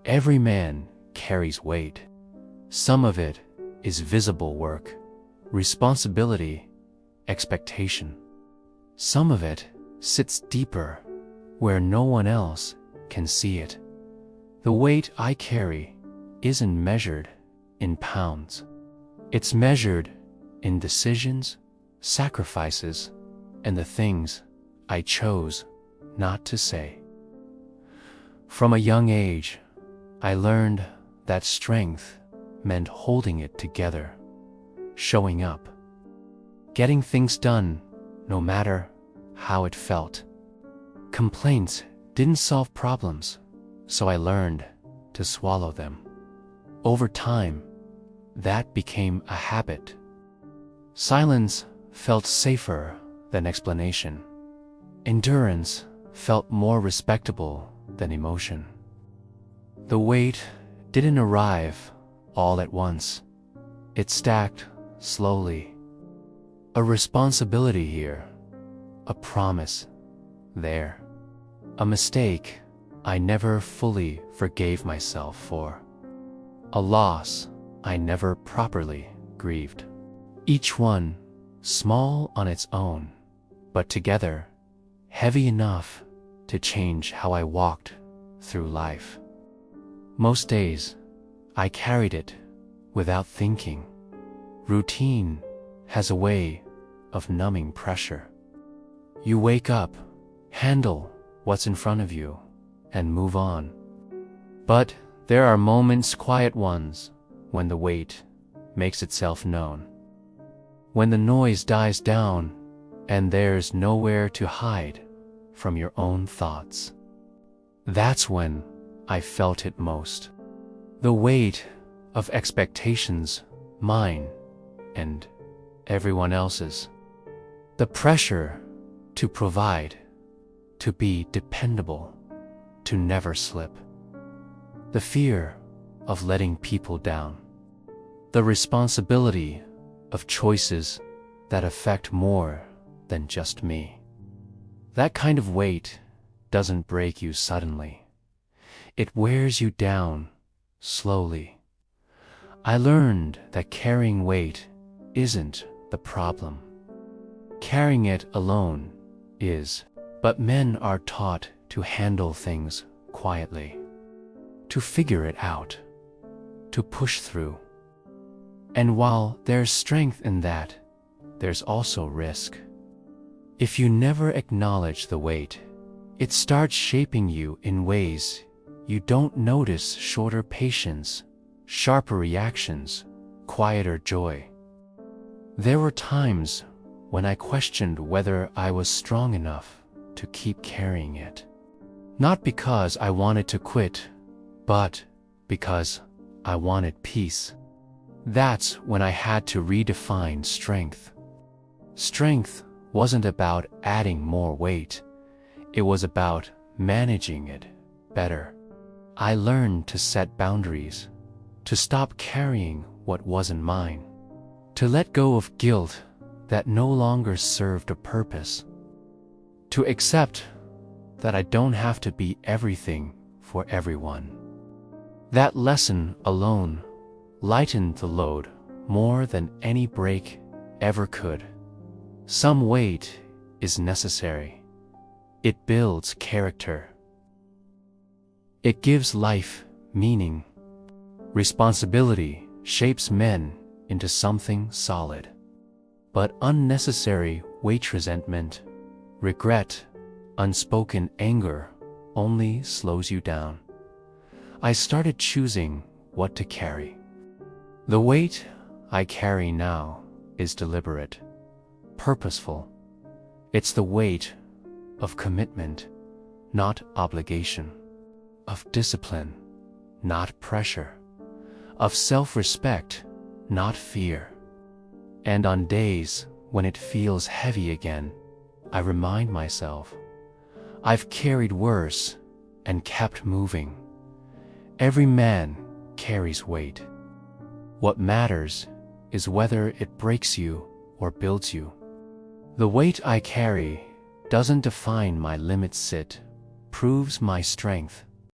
Every man carries weight. Some of it is visible work, responsibility, expectation. Some of it sits deeper, where no one else can see it. The weight I carry isn't measured in pounds. It's measured in decisions, sacrifices, and the things I chose not to say. From a young age, I learned that strength meant holding it together, showing up, getting things done no matter how it felt. Complaints didn't solve problems, so I learned to swallow them. Over time, that became a habit. Silence felt safer than explanation. Endurance felt more respectable than emotion. The weight didn't arrive all at once. It stacked slowly. A responsibility here, a promise there, a mistake I never fully forgave myself for, a loss I never properly grieved. Each one small on its own, but together heavy enough to change how I walked through life. Most days, I carried it without thinking. Routine has a way of numbing pressure. You wake up, handle what's in front of you, and move on. But there are moments, quiet ones, when the weight makes itself known. When the noise dies down and there's nowhere to hide from your own thoughts. That's when I felt it most. The weight of expectations, mine and everyone else's. The pressure to provide, to be dependable, to never slip. The fear of letting people down. The responsibility of choices that affect more than just me. That kind of weight doesn't break you suddenly. It wears you down slowly. I learned that carrying weight isn't the problem. Carrying it alone is. But men are taught to handle things quietly, to figure it out, to push through. And while there's strength in that, there's also risk. If you never acknowledge the weight, it starts shaping you in ways you don't notice: shorter patience, sharper reactions, quieter joy. There were times when I questioned whether I was strong enough to keep carrying it. Not because I wanted to quit, but because I wanted peace. That's when I had to redefine strength. Strength wasn't about adding more weight. It was about managing it better. I learned to set boundaries, to stop carrying what wasn't mine, to let go of guilt that no longer served a purpose, to accept that I don't have to be everything for everyone. That lesson alone lightened the load more than any break ever could. Some weight is necessary. It builds character. It gives life meaning. Responsibility shapes men into something solid. But unnecessary weight, resentment, regret, unspoken anger only slows you down. I started choosing what to carry. The weight I carry now is deliberate, purposeful. It's the weight of commitment, not obligation, of discipline, not pressure, of self-respect, not fear. And on days when it feels heavy again, I remind myself, I've carried worse and kept moving. Every man carries weight. What matters is whether it breaks you or builds you. The weight I carry doesn't define my limits, it proves my strength.